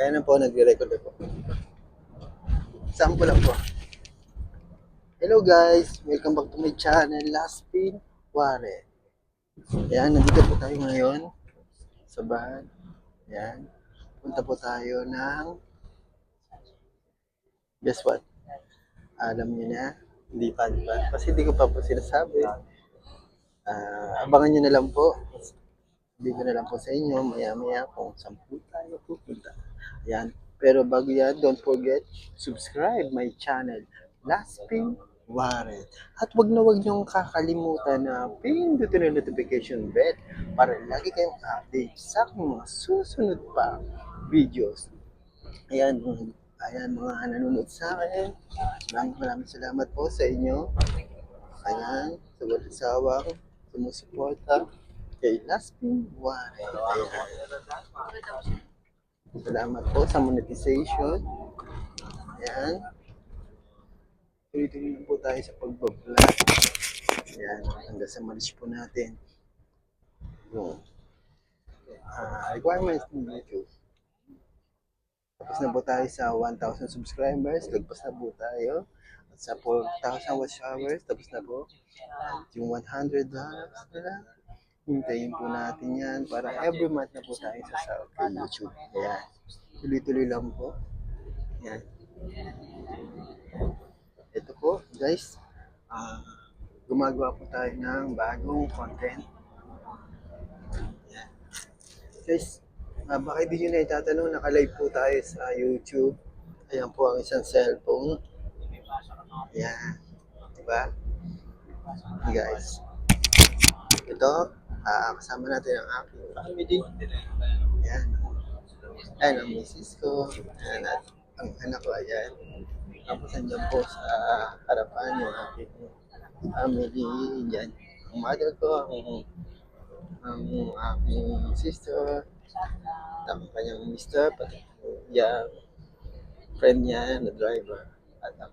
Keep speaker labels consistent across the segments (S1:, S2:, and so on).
S1: Kaya na po, nagre-record ako. Sample lang po. Hello guys! Welcome back to my channel, Last Pin Ware. Ayan, nandito po tayo ngayon sa bahay. Ayan. Punta po tayo ng... Guess what? Alam niyo na? Hindi pa. Kasi hindi ko pa po sinasabi. Abangan niyo na lang po. Sabihin ko na lang po sa inyo, maya-maya kung saan po tayo pupunta. Ayan. Pero bago yan, don't forget, subscribe my channel, Last Pin Ware. At wag na wag niyong kakalimutan na pindutin ang notification bell para lagi kayong update sa aking mga susunod pa videos. Ayan, ayan mga nanonood sa akin. Maraming salamat po sa inyo. Ayan, sa walang sawang sumusuporta kay Last Pin Ware. Ayan. Salamat po sa monetization. Ayan. Tuloy-tuloy po tayo sa pag-vlog. Ayan. Hanggang sa malis po natin yung requirements ng YouTube. Tapos na po tayo sa 1,000 subscribers. Lagpas na po tayo. At sa 4,000 watch hours. Tapos na po yung $100 nila. Hintayin po natin yan para every month na po tayo sa YouTube. Ayan. Tuloy-tuloy lang po. Ayan. Ito po, guys. Gumagawa po tayo ng bagong content. Ayan. Guys, baka di nyo na itatanong, naka-live po tayo sa YouTube. Ayan po ang isang cellphone. Ayan. Diba? Guys. Ito, kasama natin ang aking family. Ayan. Ayan ang misis ko. Ayan at ang anak ko. Ayan. Tapos andyan po sa harapan yung aking family. Ayan. Ang mother ko, ang aking sister, ang kanyang mister, pati yung friend niya na driver. At ang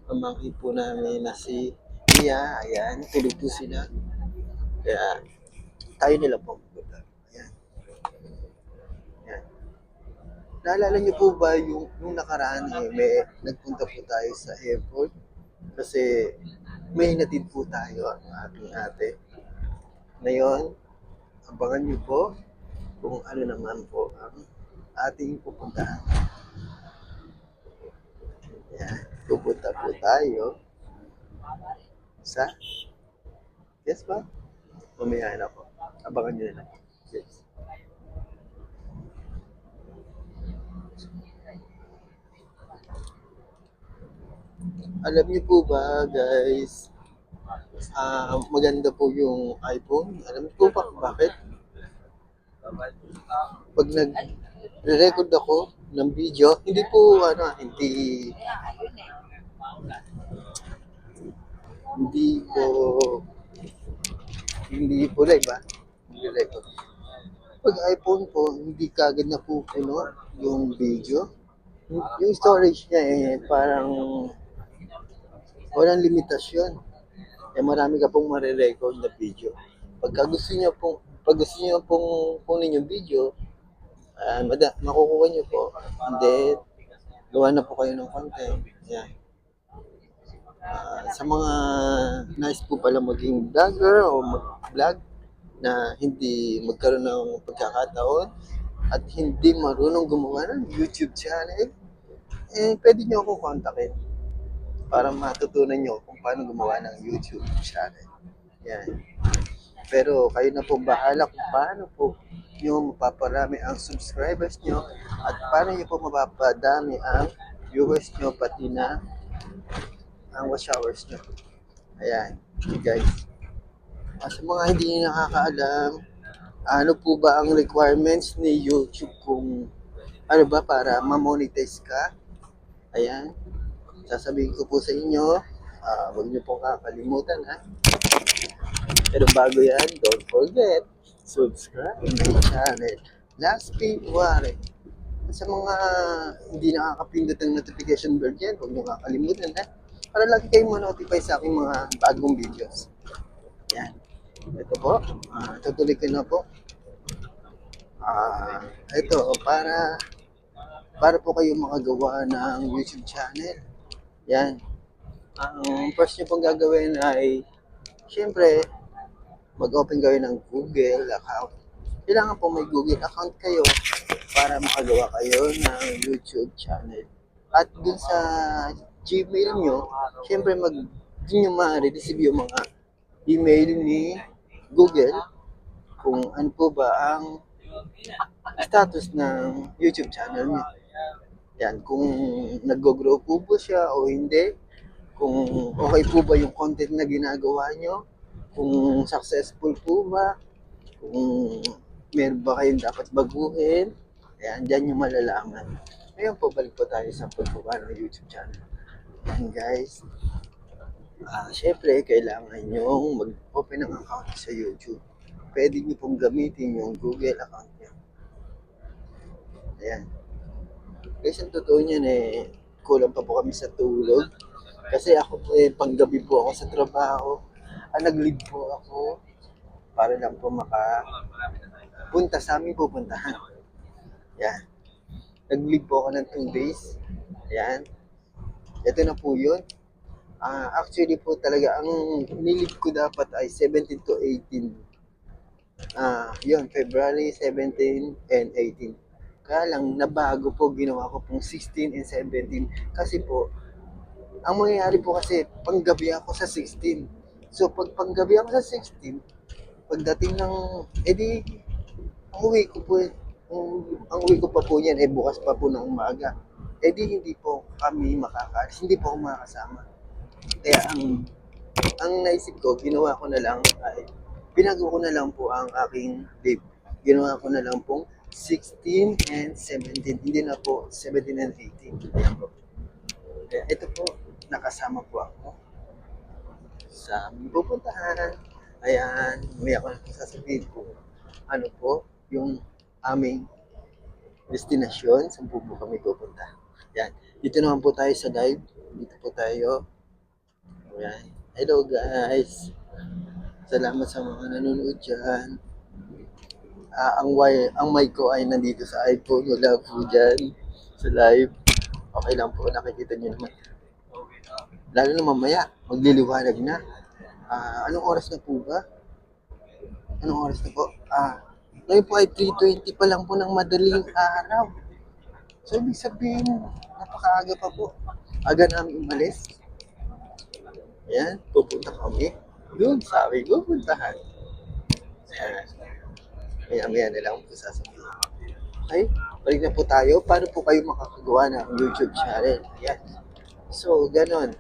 S1: pamangkin po namin na si Mia. Ayan. Tulog po sila. Kaya tayo nila po. Ayan. Ayan. Naalala niyo po ba yung nakaraan may nagpunta po tayo sa airport kasi may hinatid po tayo ang ating ate. Ngayon, abangan niyo po kung ano naman po ang ating pupuntahan. Ayan. Pupunta po tayo sa yes ba? Mamaya na po. Abangan niyo na lang. Yes. Alam niyo po ba, guys, maganda po yung iPhone. Alam niyo po ba bakit? Pag nag-record ako ng video, hindi po, hindi po, hindi po live, hindi record. Pag iPhone po, hindi kagad na po puno yung video. Yung storage niya parang walang limitasyon. Marami ka pong marirecord na video. Pag gusto niyo pong kunin yung video, makukuha niyo po. And then, gawa na po kayo ng content. Yan. Sa mga nice po pala maging vlogger o mag-vlog na hindi magkaroon ng pagkakataon at hindi marunong gumawa ng YouTube channel, pwede niyo akong kontakin para matutunan nyo kung paano gumawa ng YouTube channel. Yan. Pero kayo na po bahala kung paano po yung mapaparami ang subscribers nyo at paano nyo po mapapadami ang viewers nyo pati na ang watch hours nyo. Ayan, guys. Sa mga hindi nakakaalam, ano po ba ang requirements ni YouTube kung ano ba para ma-monetize ka? Ayan. Sasabihin ko po sa inyo, huwag niyo pong kakalimutan Pero bago yan, don't forget, subscribe my channel, Last Pin Ware. Sa mga hindi nakakapindot ng notification bell dyan, huwag niyo kakalimutan para lagi kayong ma-notify sa aking mga bagong videos. Yan. Ito po, tutuloy ko na po. Ito, para para po kayo makagawa ng YouTube channel. Yan. Ang first nyo pong gagawin ay, syempre, mag-open kayo ng Google account. Kailangan po may Google account kayo para makagawa kayo ng YouTube channel. At dun sa Gmail nyo, syempre dun nyo ma-receive yung mga email ni Google kung ano po ba ang status ng YouTube channel nyo. Yan, kung nag-grow po ba siya o hindi, kung okay po ba yung content na ginagawa nyo, kung successful po ba, kung meron ba kayong dapat baguhin, ayan, dyan yung malalaman. Ngayon po, balik po tayo sa pagbuka ng YouTube channel. Ayan guys, syempre, kailangan nyo mag-open ng account sa YouTube. Pwede nyo pong gamitin yung Google account nyo. Ayan. Guys, ang totoo niyan kulang pa po kami sa tulog. Kasi ako po panggabi po ako sa trabaho. Nag-leave po ako para lang po makapunta sa aming pupuntahan. Yan. Nag-leave po ako ng 2 days. Yan. Ito na po yun. Actually po talaga, ang nilib ko dapat ay 17 to 18. Yun, February 17 and 18. Kaya lang, nabago po, ginawa ko pong 16 and 17. Kasi po, ang mangyayari po kasi, panggabi ako sa 16. So, pag panggabi ako sa 16, pagdating ng, ang uwi ko po, ang uwi ko pa po yan, bukas pa po ng umaga. Hindi po kami makakaalis, hindi po ako makakasama. Kaya ang naisip ko, ginawa ko na lang ay, pinago ko na lang po ang aking leave. Ginawa ko na lang pong 16 and 17. Hindi na po 17 and 18. Ayan po. Kaya ito po, nakasama po ako sa aming pupuntahan. Ayan, may ako na sasabihin po ano po yung aming destinasyon saan po kami pupunta. Ayan, dito naman po tayo sa live. Dito po tayo. Ayan. Hello guys. Salamat sa mga nanonood dyan. Ang mic ko ay nandito sa iPhone. Wala po dyan sa live. Okay lang po, nakikita nyo naman. Lalo na mamaya, magliliwanag na. Anong oras na po ba? Anong oras na po? Ngayon po ay 3:20 pa lang po ng madaling araw. So, ibig sabihin, napakaaga pa po. Aga namin umalis. Ayan, pupunta kami. Doon sa aming pupuntahan. Ayan. Maya-maya na lang po sasabihin. Okay, balik na po tayo. Paano po kayo makakagawa ng YouTube channel? Ayan. So, ganon.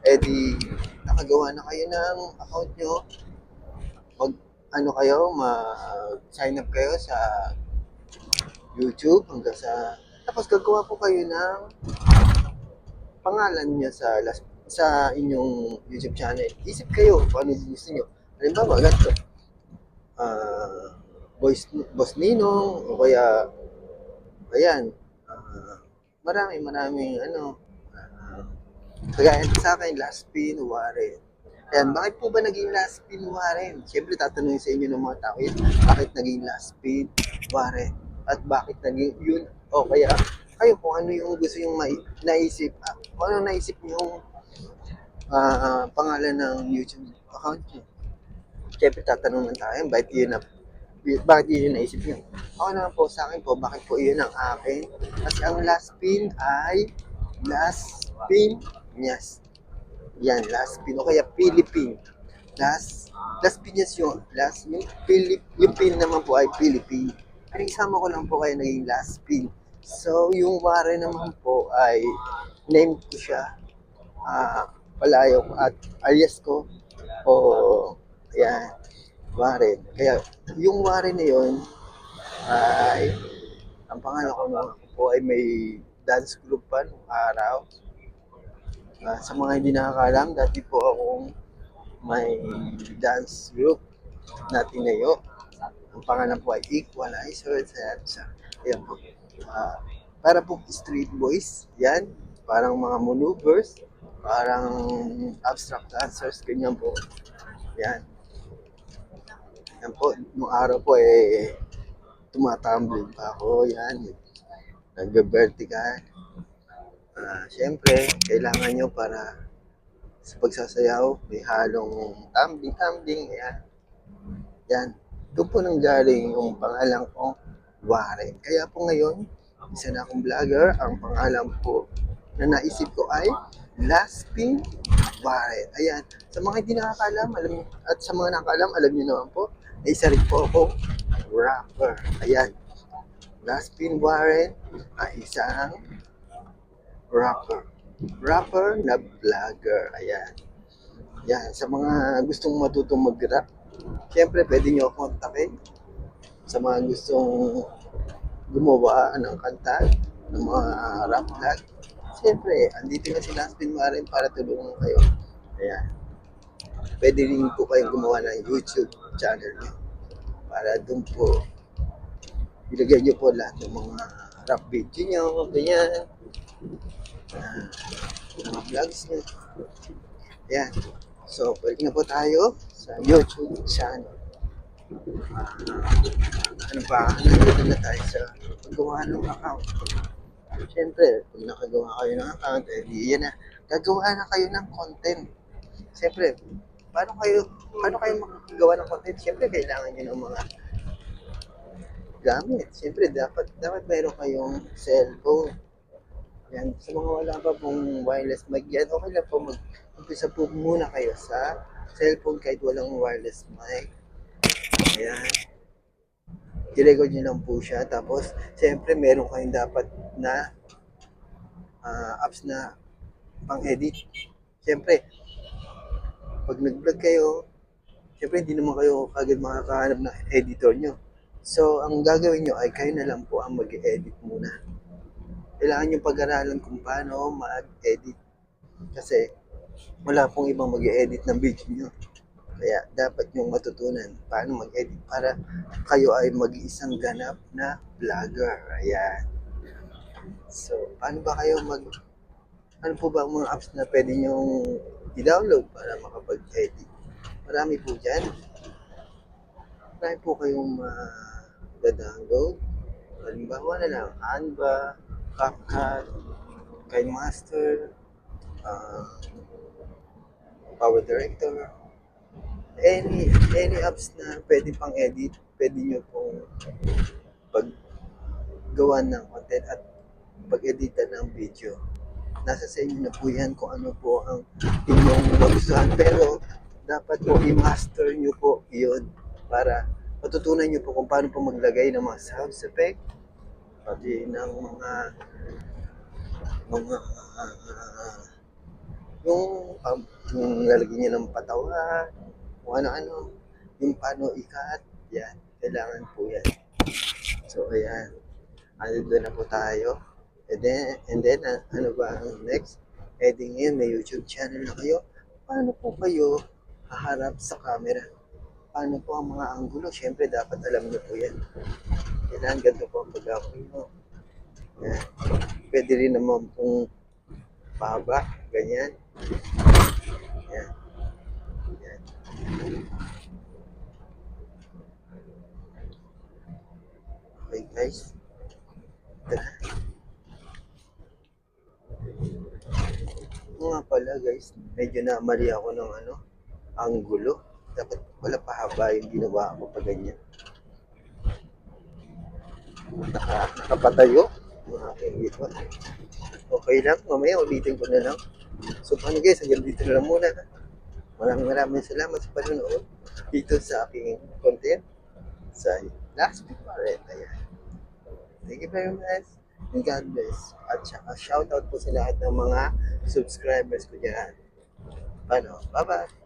S1: Nakagawa na kayo ng account nyo. Mag-sign up kayo sa YouTube hanggang sa... Tapos, gagawa po kayo ng pangalan niya sa inyong YouTube channel. Isip kayo kung ano gusto nyo. Halimbawa, ganito. Boss Ninong, o kaya, ayan, maraming, kagaya sa akin, Last Pin Warren. Ayan, bakit po ba naging Last Pin Warren? Siyempre, tatanungin sa inyo ng mga tao yun, bakit naging Last Pin Warren? At bakit naging yun? O kaya, kayo kung ano yung gusto yung naisip, kung ano naisip yung pangalan ng YouTube account nyo. Siyempre, tatanungin tayo, bakit yun yung naisip nyo? Ako naman po sa akin po, bakit po yun ang akin? Kasi ang Last Pin ay Last Pin Yes. Yan, Last Pin. O kaya Philippine. Last Pinyas yung yung pin naman po ay Philippine. Pinagsama ko lang po kaya naging Last Pin. So, yung Warren naman po ay name ko siya. Palayo at alias ko. Yan. Warren. Kaya, yung Warren na yun, ay, ang pangalan ko po ay may dance group pa nung araw. Sa mga hindi nakakalam, dati po akong may dance group na tinayo. Ang pangalan po ay Equalizer. Ayan po. Para po street boys, yan. Parang mga maneuvers, parang abstract dancers, ganyan po. Yan. Yan po, nung araw po tumatumbling pa ako, yan. Nag-vertical. Siyempre, kailangan nyo para sa pagsasayaw, may halong tumbling-tumbling, ayan. Yan. Doon po nang galing yung pangalan ko, Warren. Kaya po ngayon, isa na akong vlogger. Ang pangalan po na naisip ko ay Laspin Warren. Ayan. Sa mga hindi nakakalam, alam niyo, at sa mga nakakalam, alam niyo naman po, na isa rin po ako rapper. Ayan. Laspin Warren ay isang rapper. Rapper na vlogger. Ayan. Yan. Sa mga gustong matutong mag-rap, siyempre, pwede nyo ako kontakin sa mga gustong gumawa ng kanta, ng mga rap vlog. Siyempre, andito na si Laspin Maren para tulungan kayo. Ayan. Pwede rin po kayong gumawa ng YouTube channel nyo para doon po ilagay nyo po lahat ng mga rap video nyo, ganyan, mga vlogs nyo. Ayan. So, balik na po tayo sa YouTube channel. Ano ba? Nandito na tayo sa paggawa ng account. Siyempre, pag nakagawa kayo ng account, yan na. Gagawa na kayo ng content. Siyempre, paano kayo makagawa ng content? Siyempre, kailangan nyo ng mga gamit. Siyempre, dapat meron kayong cellphone. Yan, sa mga wala pa pong wireless mic yan, okay lang po mag-umpisa po muna kayo sa cellphone kahit walang wireless mic. Ayan. I-record nyo lang po siya. Tapos, siyempre, meron kayong dapat na apps na pang-edit. Siyempre, pag nag-vlog kayo, siyempre, hindi naman kayo kagad makakahanap ng editor nyo. So, ang gagawin nyo ay kayo na lang po ang mag-edit muna. Kailangan nyo pag-aralan kung paano mag-edit. Kasi, wala pong ibang mag-edit ng video nyo. Kaya dapat yung matutunan paano mag-edit para kayo ay mag-iisang ganap na vlogger. Ayan. So, paano ba kayo ano po ba ang mga apps na pwede nyong i-download para makapag-edit? Marami po dyan. Marami po kayong download. Halimbawa na lang, Canva, CapCut, KineMaster, Power Director, any apps na pwede pang edit, pwede nyo pong paggawa ng content at pag-editan ng video. Nasa sa inyo na po yan kung ano po ang inyong magustuhan. Pero dapat po i-master nyo po yun para matutunan nyo po kung paano po maglagay ng mga sound effect, pati ng mga yung lalagyan nyo ng patawa, kung ano-ano, yung paano ikat, yan, kailangan po yan. So, ayan, doon na po tayo. And then ano ba ang next? Ngayon, may YouTube channel na kayo. Paano po kayo haharap sa camera? Paano po ang mga anggulo? Siyempre, dapat alam nyo po yan. Kailangan ganito po ang pag-gawin mo. Yan. Pwede rin naman pong pahaba, ganyan. Yan. Yan. Okay guys. Tara. Nga pala guys, medyo namali ako ng anggulo. Dapat wala pahaba yung ginawa ko pa ganyan. Nakapatayo yung aking ito. Okay lang, mamaya ulitin ko na lang. So paano guys, hanggang dito na lang muna. Maraming salamat sa panonood dito sa aking content sa Laspin Maren. Ayan. Thank you very much and God bless. At saka shoutout po sa lahat ng mga subscribers ko dyan. Bye-bye.